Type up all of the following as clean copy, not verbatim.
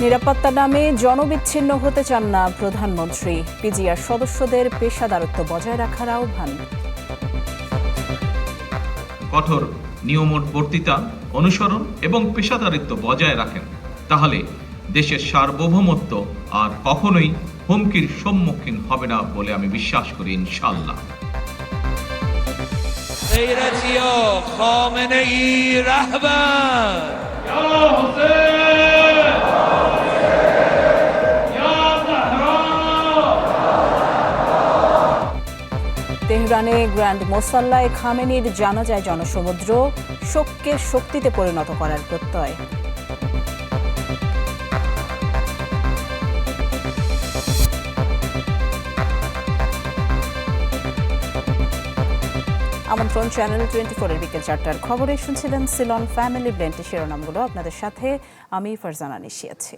নিরাপত্তার নামে জনবিচ্ছিন্ন হতে চান না প্রধানমন্ত্রী। পিজিআর সদস্যদের পেশাদারত্ব বজায় রাখার আহ্বান। কঠোর নিয়মবর্তিতা অনুসরণ এবং পেশাদারিত্ব বজায় রাখেন, তাহলে দেশের সার্বভৌমত্ব আর কখনোই হুমকির সম্মুখীন হবে না বলে আমি বিশ্বাস করি, ইনশাআল্লাহ। তেহরানে গ্র্যান্ড মোসাল্লায় খামেনির জানাজায় জনসমুদ্র, শোককে শক্তিতে পরিণত করার প্রত্যয়। আমন্ত্রণ চ্যানেল 24 এর বিকেল 4টার খবরে শুনছিলেন সিলন ফ্যামিলি ব্লেন্ডের শিরোনামগুলো। আপনাদের সাথে আমি ফারজানা নিশি আছি।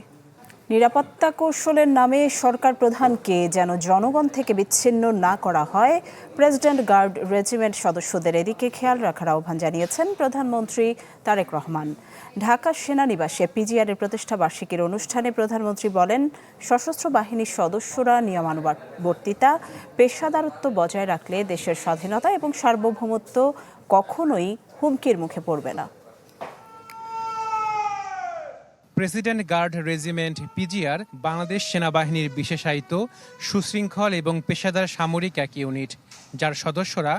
নিরাপত্তা কৌশলের নামে সরকার প্রধানকে যেন জনগণ থেকে বিচ্ছিন্ন না করা হয়, প্রেসিডেন্ট গার্ড রেজিমেন্ট সদস্যদের এদিকে খেয়াল রাখার আহ্বান জানিয়েছেন প্রধানমন্ত্রী তারেক রহমান। ঢাকা সেনানিবাসে পিজিআরের প্রতিষ্ঠা বার্ষিকীর অনুষ্ঠানে প্রধানমন্ত্রী বলেন, সশস্ত্র বাহিনীর সদস্যরা নিয়মানুবর্তিতা, পেশাদারত্ব বজায় রাখলে দেশের স্বাধীনতা এবং সার্বভৌমত্ব কখনোই হুমকির মুখে পড়বে না। President guard regiment PGR Bangladesh সেনাবাহিনীর বিশেষায়িত সুশৃঙ্খল এবং পেশাদার সামরিক এক ইউনিট, যার সদস্যরা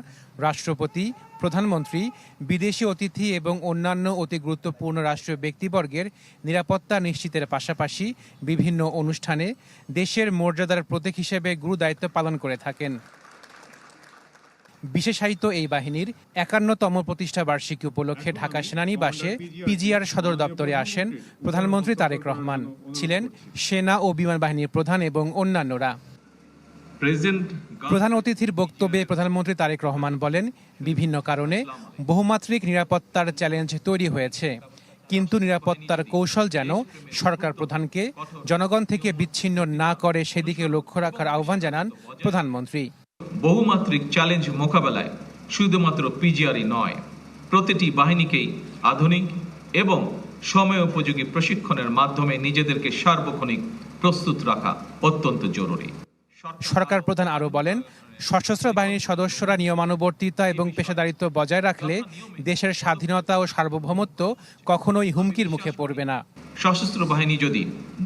রাষ্ট্রপতি, প্রধানমন্ত্রী, বিদেশি অতিথি এবং অন্যান্য অতি গুরুত্বপূর্ণ রাষ্ট্রীয় ব্যক্তিবর্গের নিরাপত্তা নিশ্চিতের পাশাপাশি বিভিন্ন অনুষ্ঠানে দেশের মর্যাদার প্রতীক হিসেবে গুরু দায়িত্ব পালন করে থাকেন। বিশেষায়িত এই বাহিনীর 51তম প্রতিষ্ঠা বার্ষিকী উপলক্ষে ঢাকা সেনানিবাসে পিজিআর সদর দপ্তরে আসেন প্রধানমন্ত্রী তারেক রহমান, ছিলেন সেনা ও বিমান বাহিনীর প্রধান এবং অন্যান্যরা। প্রধান অতিথির বক্তব্যে প্রধানমন্ত্রী তারেক রহমান বলেন, বিভিন্ন কারণে বহুমাত্রিক নিরাপত্তার চ্যালেঞ্জ তৈরি হয়েছে, কিন্তু নিরাপত্তার কৌশল যেন সরকার প্রধানকে জনগণ থেকে বিচ্ছিন্ন না করে সেদিকে লক্ষ্য রাখার আহ্বান জানান প্রধানমন্ত্রী। বহুমাত্রিক চ্যালেঞ্জ মোকাবেলায় শুধুমাত্র পিজিআরই নয়, প্রতিটি বাহিনীকেই আধুনিক এবং সময়োপযোগী প্রশিক্ষণের মাধ্যমে নিজেদেরকে সার্বক্ষণিক প্রস্তুত রাখা অত্যন্ত জরুরি। সরকার প্রধান আরও বলেন, সশস্ত্র বাহিনীর সদস্যরা নিয়মানুবর্তিতা এবং পেশাদারিত্ব বজায় রাখলে দেশের স্বাধীনতা ও সার্বভৌমত্ব কখনোই হুমকির মুখে পড়বে না। সশস্ত্র বাহিনী যদি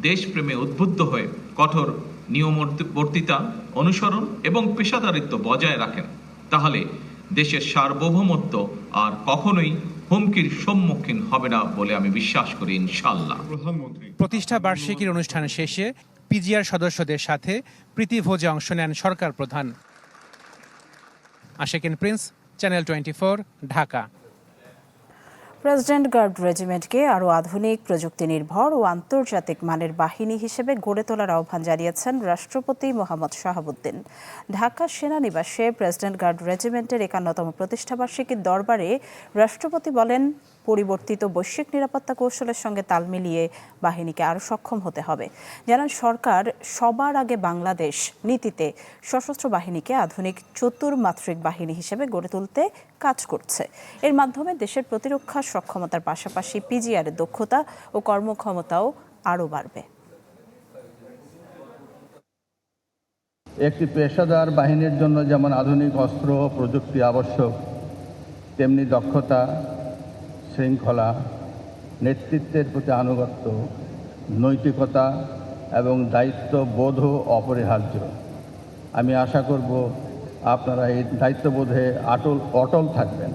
দেশপ্রেমে উদ্বুদ্ধ হয়ে কঠোর নিয়মবর্তিতা অনুসরণ এবং পেশাদারিত্ব বজায় রাখেন, তাহলে দেশের সার্বভৌমত্ব আর কখনোই হুমকির সম্মুখীন হবে না বলে আমি বিশ্বাস করি, ইনশাআল্লাহ। প্রতিষ্ঠা বার্ষিকীর অনুষ্ঠান শেষে পিজিআর সদস্যদের সাথে প্রীতিভোজে অংশ নেন সরকার প্রধান। Ashekin Prince, channel 24, Dhaka. President guard রেজিমেন্টকে আরও আধুনিক, প্রযুক্তি নির্ভর ও আন্তর্জাতিক মানের বাহিনী হিসেবে গড়ে তোলার আহ্বান জানিয়েছেন রাষ্ট্রপতি মোহাম্মদ শাহাবুদ্দিন। ঢাকা সেনানিবাসে প্রেসিডেন্ট গার্ড রেজিমেন্টের 51তম প্রতিষ্ঠাবার্ষিকীর দরবারে রাষ্ট্রপতি বলেন, পরিবর্তিত বৈশ্বিক নিরাপত্তা কৌশলের সঙ্গে তাল মিলিয়ে বাহিনীকে আরও সক্ষম হতে হবে। জানান, সরকার সবার আগে বাংলাদেশ নীতিতে সশস্ত্র বাহিনীকে আধুনিক চতুর্মাত্রিক বাহিনী হিসেবে গড়ে তুলতে কাজ করছে। এর মাধ্যমে দেশের প্রতিরক্ষা সক্ষমতার পাশাপাশি পিজিআরের দক্ষতা ও কর্মক্ষমতাও আরও বাড়বে। একটি পেশাদার বাহিনীর জন্য যেমন আধুনিক অস্ত্র ও প্রযুক্তি আবশ্যক, তেমনি দক্ষতা, শৃঙ্খলা, নেতৃত্বের প্রতি আনুগত্য, নৈতিকতা এবং দায়িত্ববোধও অপরিহার্য। আমি আশা করব আপনারা এই দায়িত্ববোধে অটল থাকবেন।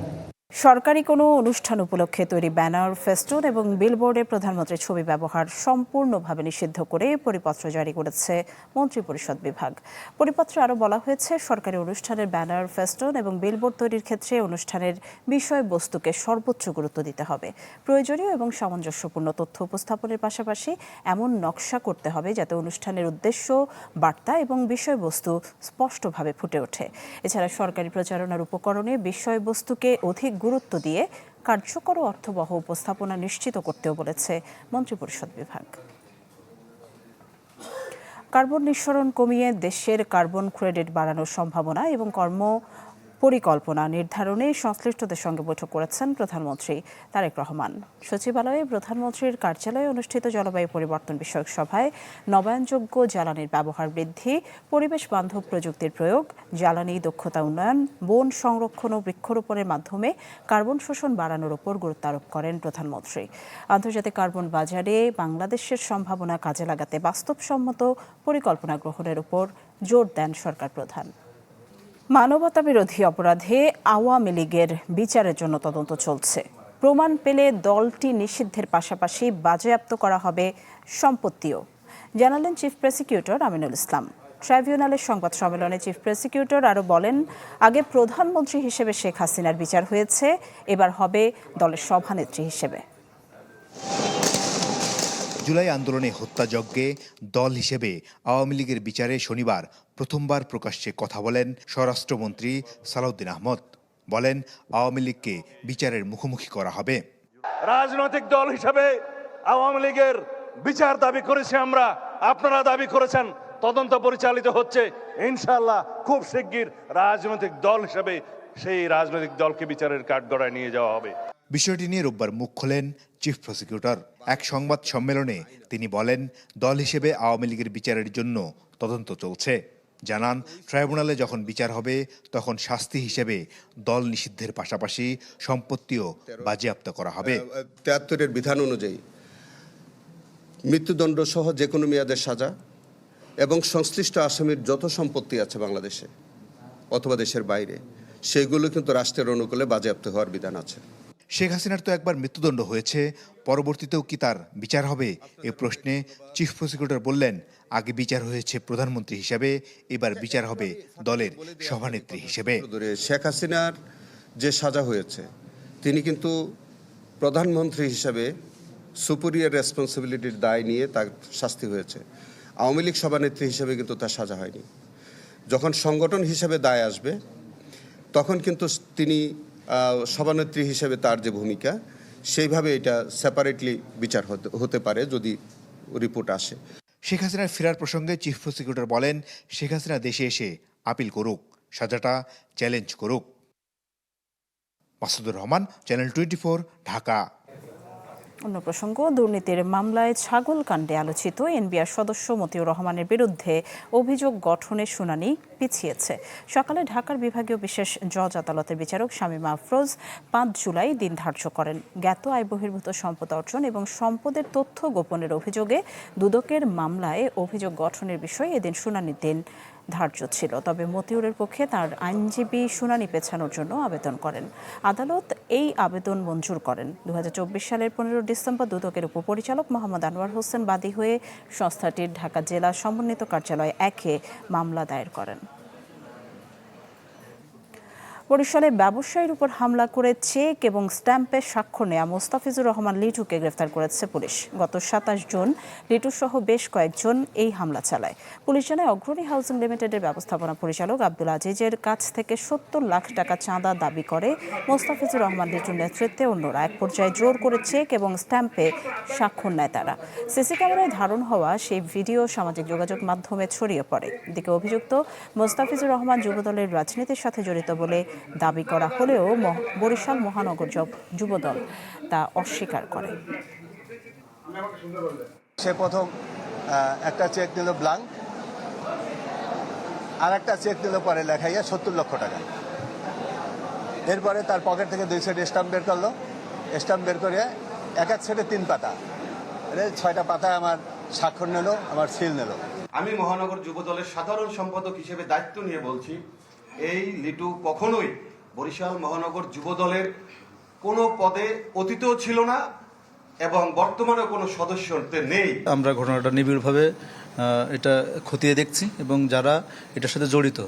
সরকারি কোনো অনুষ্ঠান উপলক্ষে তৈরি ব্যানার, ফেস্টুন এবং বিলবোর্ডে প্রধানমন্ত্রীর ছবি ব্যবহার সম্পূর্ণভাবে নিষিদ্ধ করে পরিপত্র জারি করেছে মন্ত্রিপরিষদ বিভাগ। পরিপত্রে আরও বলা হয়েছে, সরকারি অনুষ্ঠানের ব্যানার, ফেস্টুন এবং বিলবোর্ড তৈরির ক্ষেত্রে অনুষ্ঠানের বিষয়বস্তুকে সর্বোচ্চ গুরুত্ব দিতে হবে। প্রয়োজনীয় এবং সামঞ্জস্যপূর্ণ তথ্য উপস্থাপনের পাশাপাশি এমন নকশা করতে হবে যাতে অনুষ্ঠানের উদ্দেশ্য, বার্তা এবং বিষয়বস্তু স্পষ্টভাবে ফুটে ওঠে। এছাড়া সরকারি প্রচারণার উপকরণে বিষয়বস্তুকে অধিক গুরুত্ব দিয়ে কার্যকর ও অর্থবহ উপস্থাপনা নিশ্চিত করতেও বলেছে মন্ত্রিপরিষদ বিভাগ। কার্বন নিঃসরণ কমিয়ে দেশের কার্বন ক্রেডিট বাড়ানোর সম্ভাবনা এবং পরিকল্পনা নির্ধারণে সংশ্লিষ্টদের সঙ্গে বৈঠক করেছেন প্রধানমন্ত্রী তারেক রহমান। সচিবালয়ে প্রধানমন্ত্রীর কার্যালয়ে অনুষ্ঠিত জলবায়ু পরিবর্তন বিষয়ক সভায় নবায়নযোগ্য জ্বালানির ব্যবহার বৃদ্ধি, পরিবেশ বান্ধব প্রযুক্তির প্রয়োগ, জ্বালানি দক্ষতা উন্নয়ন, বন সংরক্ষণ ও বৃক্ষরোপণের মাধ্যমে কার্বন শোষণ বাড়ানোর উপর গুরুত্ব আরোপ করেন প্রধানমন্ত্রী। আন্তর্জাতিক কার্বন বাজারে বাংলাদেশের সম্ভাবনা কাজে লাগাতে বাস্তবসম্মত পরিকল্পনা গ্রহণের উপর জোর দেন সরকার প্রধান। মানবতাবিরোধী অপরাধে আওয়ামী লীগের বিচারের জন্য তদন্ত চলছে। প্রমাণ পেলে দলটি নিষিদ্ধের পাশাপাশি বাজেয়াপ্ত করা হবে সম্পত্তিও, জানালেন চিফ প্রসিকিউটর আমিনুল ইসলাম। ট্রাইব্যুনালের সংবাদ সম্মেলনে চিফ প্রসিকিউটর আরও বলেন, আগে প্রধানমন্ত্রী হিসেবে শেখ হাসিনার বিচার হয়েছে, এবার হবে দলের সভানেত্রী হিসেবে। জুলাই আন্দোলনে হত্যাযজ্ঞে দল হিসেবে আওয়ামী লীগের বিচারে শনিবার প্রথমবার প্রকাশ্যে কথা বলেন স্বরাষ্ট্রমন্ত্রী সালাউদ্দিন আহমদ। বলেন, আওয়ামী লীগকে বিচারের মুখোমুখি করা হবে। রাজনৈতিক দল হিসেবে আওয়ামী লীগের বিচার দাবি করেছি আমরা, আপনারা দাবি করেছেন, তদন্ত পরিচালিত হচ্ছে। ইনশাআল্লাহ খুব শিগগির রাজনৈতিক দল হিসেবে সেই রাজনৈতিক দলকে বিচারের কাঠগড়ায় নিয়ে যাওয়া হবে। বিষয়টি নিয়ে রোববার মুখ খোলেন চিফ প্রসিকিউটর। এক সংবাদ সম্মেলনে তিনি বলেন, দল হিসেবে আওয়ামী লীগের বিচারের জন্য তদন্ত চলছে। জানান, ট্রাইব্যুনালে যখন বিচার হবে তখন শাস্তি হিসেবে দল নিষিদ্ধের পাশাপাশি সম্পত্তিও বাজেয়াপ্ত করা হবে। ৭৩-এর বিধান অনুযায়ী মৃত্যুদণ্ড সহ যে কোনো মেয়াদের সাজা এবং সংশ্লিষ্ট আসামির যত সম্পত্তি আছে বাংলাদেশে অথবা দেশের বাইরে, সেগুলো কিন্তু রাষ্ট্রের অনুকূলে বাজেয়াপ্ত হওয়ার বিধান আছে। শেখ হাসিনার তো একবার মৃত্যুদণ্ড হয়েছে, পরবর্তীতেও কি তার বিচার হবে? এ প্রশ্নে চিফ প্রসিকিউটর বললেন, আগে বিচার হয়েছে প্রধানমন্ত্রী হিসেবে, এবার বিচার হবে দলের সভানেত্রী হিসেবে। শেখ হাসিনার যে সাজা হয়েছে, তিনি কিন্তু প্রধানমন্ত্রী হিসেবে সুপিরিয়র রেসপন্সিবিলিটির দায় নিয়ে তার শাস্তি হয়েছে। আওয়ামী লীগ সভানেত্রী হিসেবে কিন্তু তার সাজা হয়নি। যখন সংগঠন হিসেবে দায় আসবে তখন কিন্তু তিনি সভানেত্রী হিসেবে তার যে ভূমিকা, সেইভাবে এটা সেপারেটলি বিচার হতে পারে যদি রিপোর্ট আসে। শেখ হাসিনার ফেরার প্রসঙ্গে চিফ প্রসিকিউটর বলেন, শেখ হাসিনা দেশে এসে আপিল করুক, সাজাটা চ্যালেঞ্জ করুক। মাসুদুর রহমান, চ্যানেল 24, ঢাকা। অন্য প্রসঙ্গ, দুর্নীতির মামলায় ছাগল কাণ্ডে আলোচিত এনবিআর সদস্য মতিউর রহমানের বিরুদ্ধে অভিযোগ গঠনের শুনানি পিছিয়েছে। সকালে ঢাকার বিভাগীয় বিশেষ জজ আদালতের বিচারক শামীমা আফরোজ 5 জুলাই দিন ধার্য করেন। জ্ঞাত আয় বহির্ভূত সম্পদ অর্জন এবং সম্পদের তথ্য গোপনের অভিযোগে দুদকের মামলায় অভিযোগ গঠনের বিষয়ে এদিন শুনানির দিন ধার্য ছিল। তবে মতিউরের পক্ষে তার আইনজীবী শুনানি পেছানোর জন্য আবেদন করেন। আদালত এই আবেদন মঞ্জুর করেন। 2024 সালের 15 ডিসেম্বর দুদকের উপপরিচালক মোহাম্মদ আনোয়ার হোসেন বাদী হয়ে সংস্থাটির ঢাকা জেলা সমন্বিত কার্যালয় 1-এ মামলা দায়ের করেন। বরিশালে ব্যবসায়ীর উপর হামলা করে চেক এবং স্ট্যাম্পে স্বাক্ষর নেওয়া মোস্তাফিজুর রহমান লিটুকে গ্রেফতার করেছে পুলিশ। গত 27 জুন লিটু সহ বেশ কয়েকজন এই হামলা চালায়। পুলিশ জানায়, অগ্রণী হাউজিং লিমিটেডের ব্যবস্থাপনা পরিচালক আব্দুল আজিজের কাছ থেকে 70 লাখ টাকা চাঁদা দাবি করে মোস্তাফিজুর রহমান লিটুর নেতৃত্বে অন্যরা। এক পর্যায়ে জোর করে চেক এবং স্ট্যাম্পে স্বাক্ষর নেয় তারা। সিসি ক্যামেরায় ধারণ হওয়া সেই ভিডিও সামাজিক যোগাযোগ মাধ্যমে ছড়িয়ে পড়ে। এদিকে অভিযুক্ত মোস্তাফিজুর রহমান যুবদলের রাজনীতির সাথে জড়িত বলে দাবি করা হলেও বরিশাল মহানগর যুবদল তা অস্বীকার করে। সে প্রথম একটা চেক দিল ব্লাঙ্ক, আর একটা চেক দিল পরে লেখাইয়া 70 লক্ষ টাকা। এরপরে তার পকেট থেকে 2 সেট স্টাম্প বের করলো। স্টাম্প বের করে এক সেটে 3 পাতা, 6টা পাতায় আমার স্বাক্ষর নিল, আমার সিল নিল। আমি মহানগর যুবদলের সাধারণ সম্পাদক হিসেবে দায়িত্ব নিয়ে বলছি, এই লিটু কখনোই বরিশাল মহানগর যুবদলের কোনো পদে অতীতেও ছিল না এবং বর্তমানে কোনো সদস্যতে নেই। আমরা ঘটনাটা নিবিড়ভাবে এটা খতিয়ে দেখছি এবং যারা এটার সাথে জড়িত,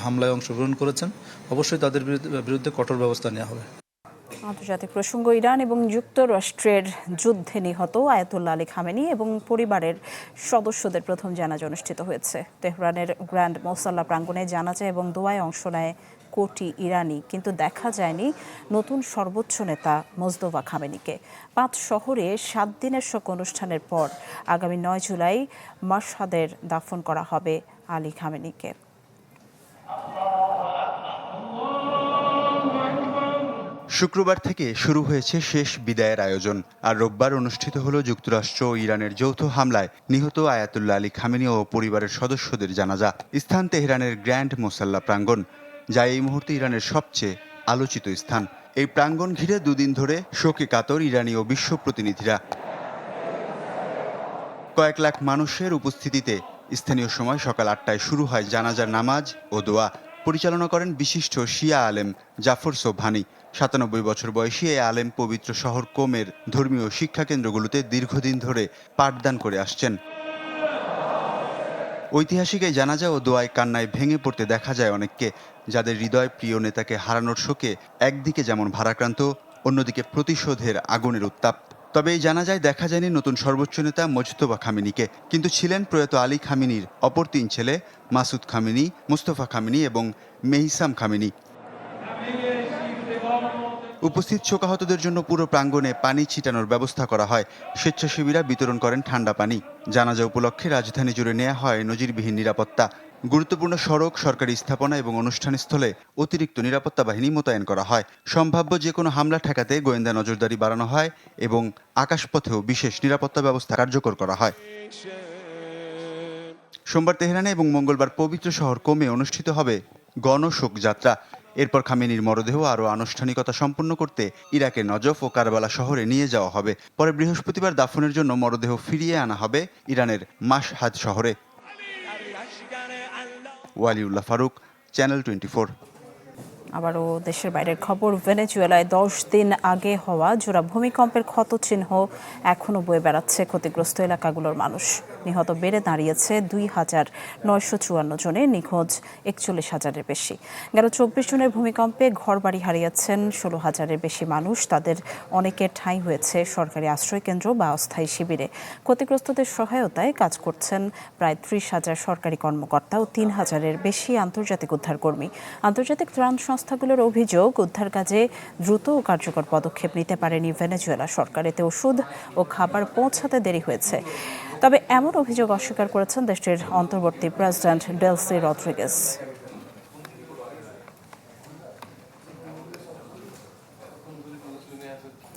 হামলায় অংশগ্রহণ করেছেন, অবশ্যই তাদের বিরুদ্ধে কঠোর ব্যবস্থা নেওয়া হবে। আন্তর্জাতিক প্রসঙ্গ, ইরান এবং যুক্তরাষ্ট্রের যুদ্ধে নিহত আয়াতুল্লাহ আলী খামেনি এবং পরিবারের সদস্যদের প্রথম জানাজা অনুষ্ঠিত হয়েছে। তেহরানের গ্র্যান্ড মোসাল্লা প্রাঙ্গণে জানাজা এবং দোয়ায় অংশ নেয় কোটি ইরানি, কিন্তু দেখা যায়নি নতুন সর্বোচ্চ নেতা মোজতবা খামেনিকে। 5 শহরে 7 দিনের শোক অনুষ্ঠানের পর আগামী 9 জুলাই মাশহাদের দাফন করা হবে আলী খামেনিকে। শুক্রবার থেকে শুরু হয়েছে শেষ বিদায়ের আয়োজন। আর রোববার অনুষ্ঠিত হলো যুক্তরাষ্ট্র ও ইরানের যৌথ হামলায় নিহত আয়াতুল্লাহ আলী খামেনি ও পরিবারের সদস্যদের জানাজা। স্থান তেহরানের গ্র্যান্ড মোসাল্লা প্রাঙ্গণ, যা এই মুহূর্তে ইরানের সবচেয়ে আলোচিত স্থান। এই প্রাঙ্গণ ঘিরে দুদিন ধরে শোকে কাতর ইরানি ও বিশ্ব প্রতিনিধিরা। কয়েক লাখ মানুষের উপস্থিতিতে স্থানীয় সময় সকাল 8টায় শুরু হয় জানাজার নামাজ ও দোয়া। পরিচালনা করেন বিশিষ্ট শিয়া আলেম জাফর সোবহানি। 97 বছর বয়সী এই আলেম পবিত্র শহর কোমের ধর্মীয় শিক্ষা কেন্দ্রগুলোতে দীর্ঘদিন ধরে পাঠদান করে আসছেন। ঐতিহাসিক এই জানাজা ও দোয়ায় কান্নায় ভেঙে পড়তে দেখা যায় অনেককে, যাদের হৃদয় প্রিয় নেতাকে হারানোর শোকে একদিকে যেমন ভারাক্রান্ত, অন্যদিকে প্রতিশোধের আগুনের উত্তাপ। তবে এই জানাজায় দেখা যায়নি নতুন সর্বোচ্চ নেতা মোজতবা খামেনিকে, কিন্তু ছিলেন প্রয়াত আলী খামেনির অপর 3 ছেলে মাসুদ খামেনি, মুস্তফা খামেনি এবং মেহিসাম খামেনি। উপস্থিত শোকাহতদের জন্য পুরো প্রাঙ্গণে পানি ছিটানোর ব্যবস্থা করা হয়। স্বেচ্ছাসেবীরা বিতরণ করেন ঠান্ডা পানি। জানাজা উপলক্ষে রাজধানী জুড়ে নেওয়া হয় নজিরবিহীন নিরাপত্তা। গুরুত্বপূর্ণ সড়ক, সরকারি স্থাপনা এবং অনুষ্ঠানস্থলে অতিরিক্ত নিরাপত্তা বাহিনী মোতায়েন করা হয়। সম্ভাব্য যে কোনো হামলা ঠেকাতে গোয়েন্দা নজরদারি বাড়ানো হয় এবং আকাশপথেও বিশেষ নিরাপত্তা ব্যবস্থা কার্যকর করা হয়। সোমবার তেহরানে এবং মঙ্গলবার পবিত্র শহর কোমে অনুষ্ঠিত হবে গণশোক যাত্রা। এরপর খামেনির মরদেহ আরও আনুষ্ঠানিকতা সম্পন্ন করতে ইরাকের নজফ ও কারবালা শহরে নিয়ে যাওয়া হবে। পরে বৃহস্পতিবার দাফনের জন্য মরদেহ ফিরিয়ে আনা হবে ইরানের মাশহাদ শহরে। ওয়ালিউল্লাহ ফারুক, চ্যানেল 24। আবারও দেশের বাইরের খবর। ভেনেজুয়েলায় 10 দিন আগে হওয়া জোড়া ভূমিকম্পের ক্ষতচিহ্ন এখনও বয়ে বেড়াচ্ছে ক্ষতিগ্রস্ত এলাকাগুলোর মানুষ। নিহত বেড়ে দাঁড়িয়েছে 2,954 জনে, নিখোঁজ 41,000-এর বেশি। গেল 24 জনের ভূমিকম্পে ঘরবাড়ি হারিয়েছেন 16,000-এর বেশি মানুষ। তাদের অনেকের ঠাঁই হয়েছে সরকারি আশ্রয়কেন্দ্র বা অস্থায়ী শিবিরে। ক্ষতিগ্রস্তদের সহায়তায় কাজ করছেন প্রায় 30,000 সরকারি কর্মকর্তা ও 3,000-এর বেশি আন্তর্জাতিক উদ্ধারকর্মী। আন্তর্জাতিক ত্রাণ সংস্থাগুলোর অভিযোগ, উদ্ধার কাজে দ্রুত ও কার্যকর পদক্ষেপ নিতে পারেনি ভেনেজুয়েলা সরকার। এতে ওষুধ ও খাবার পৌঁছাতে দেরি হয়েছে। তবে এমন অভিযোগ অস্বীকার করেছেন দেশটির অন্তর্বর্তী প্রেসিডেন্ট ডেলসি রদ্রিগেজ।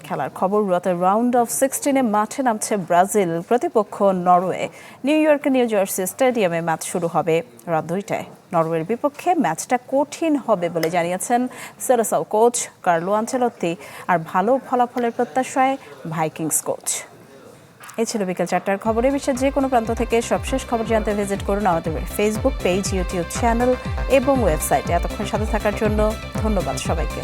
খেলার খবর। রাউন্ড অফ 16-এ মাঠে নামছে ব্রাজিল, প্রতিপক্ষ নরওয়ে। নিউ ইয়র্কের নিউ জার্সি স্টেডিয়ামে ম্যাচ শুরু হবে রাত 2টায়। নরওয়ের বিপক্ষে ম্যাচটা কঠিন হবে বলে জানিয়েছেন সেলেসাও কোচ কার্লো আনচেলত্তি। আর ভালো ফলাফলের প্রত্যাশায় ভাইকিংস কোচ। এই ছিল বিকেল 4টার খবরে। বিশ্বের যে কোনো প্রান্ত থেকে সবশেষ খবর জানতে ভিজিট করুন আমাদের ফেসবুক পেজ, ইউটিউব চ্যানেল এবং ওয়েবসাইটে। এতক্ষণ সাথে থাকার জন্য ধন্যবাদ সবাইকে।